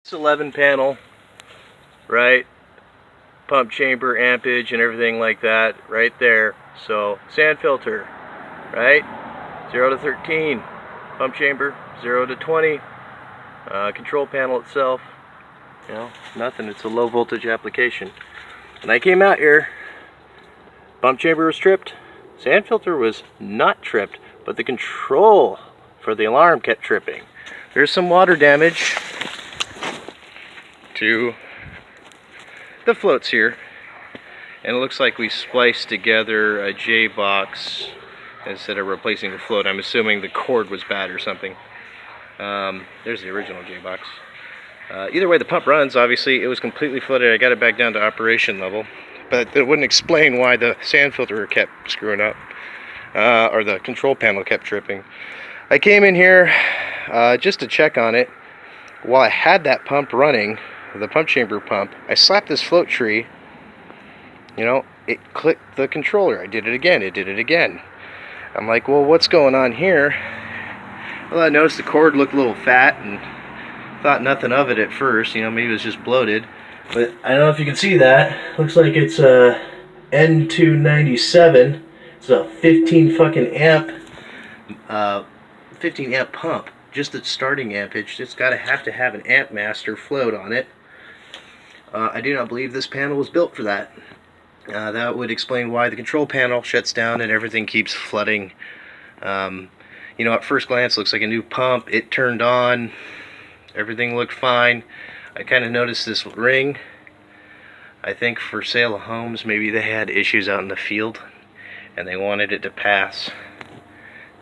It's 11 panel, right? Pump chamber, ampage, and everything like that right there. So sand filter, right? 0 to 13. Pump chamber, 0 to 20. Control panel itself, you know, nothing. It's a low voltage application. When I came out here, pump chamber was tripped. Sand filter was not tripped, but the control for the alarm kept tripping. There's some water damage to the floats here, and it looks like we spliced together a J box instead of replacing the float. I'm assuming the cord was bad or something. There's the original J box. Either way, the pump runs. Obviously it was completely flooded. I got it back down to operation level, but it wouldn't explain why the sand filter kept screwing up, or the control panel kept tripping. I came in here just to check on it. While I had that pump running, the pump chamber pump, I slapped this float tree. You know, it clicked the controller. I did it again. It did it again. I'm like, well, what's going on here? Well, I noticed the cord looked a little fat and thought nothing of it at first. You know, maybe it was just bloated. But I don't know if you can see that. Looks like it's a N297. It's a 15 fucking amp, 15 amp pump. Just the starting ampage. It's got to have an amp master float on it. I do not believe this panel was built for that. That would explain why the control panel shuts down and everything keeps flooding. You know, at first glance, looks like a new pump. It turned on. Everything looked fine. I kind of noticed this ring. I think for sale of homes, maybe they had issues out in the field and they wanted it to pass.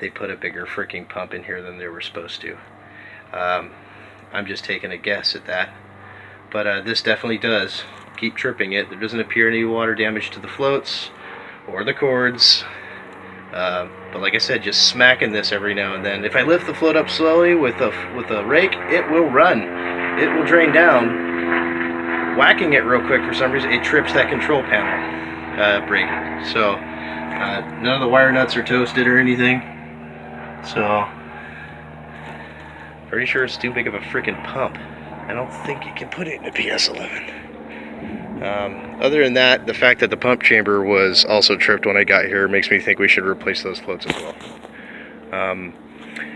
They put a bigger freaking pump in here than they were supposed to. I'm just taking a guess at that. But this definitely does keep tripping it. There doesn't appear any water damage to the floats or the cords. But like I said, just smacking this every now and then. If I lift the float up slowly with a rake, it will run. It will drain down. Whacking it real quick for some reason, it trips that control panel braking. So none of the wire nuts are toasted or anything. So pretty sure it's too big of a freaking pump. I don't think you can put it in a PS11. Other than that, the fact that the pump chamber was also tripped when I got here makes me think we should replace those floats as well.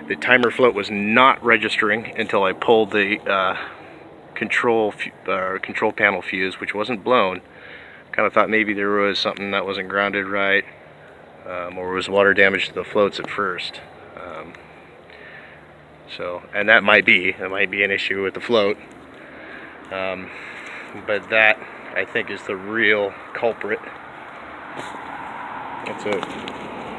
The timer float was not registering until I pulled the control panel fuse, which wasn't blown. Kind of thought maybe there was something that wasn't grounded right, or was water damage to the floats at first. And that might be an issue with the float. But that, I think, is the real culprit. That's it.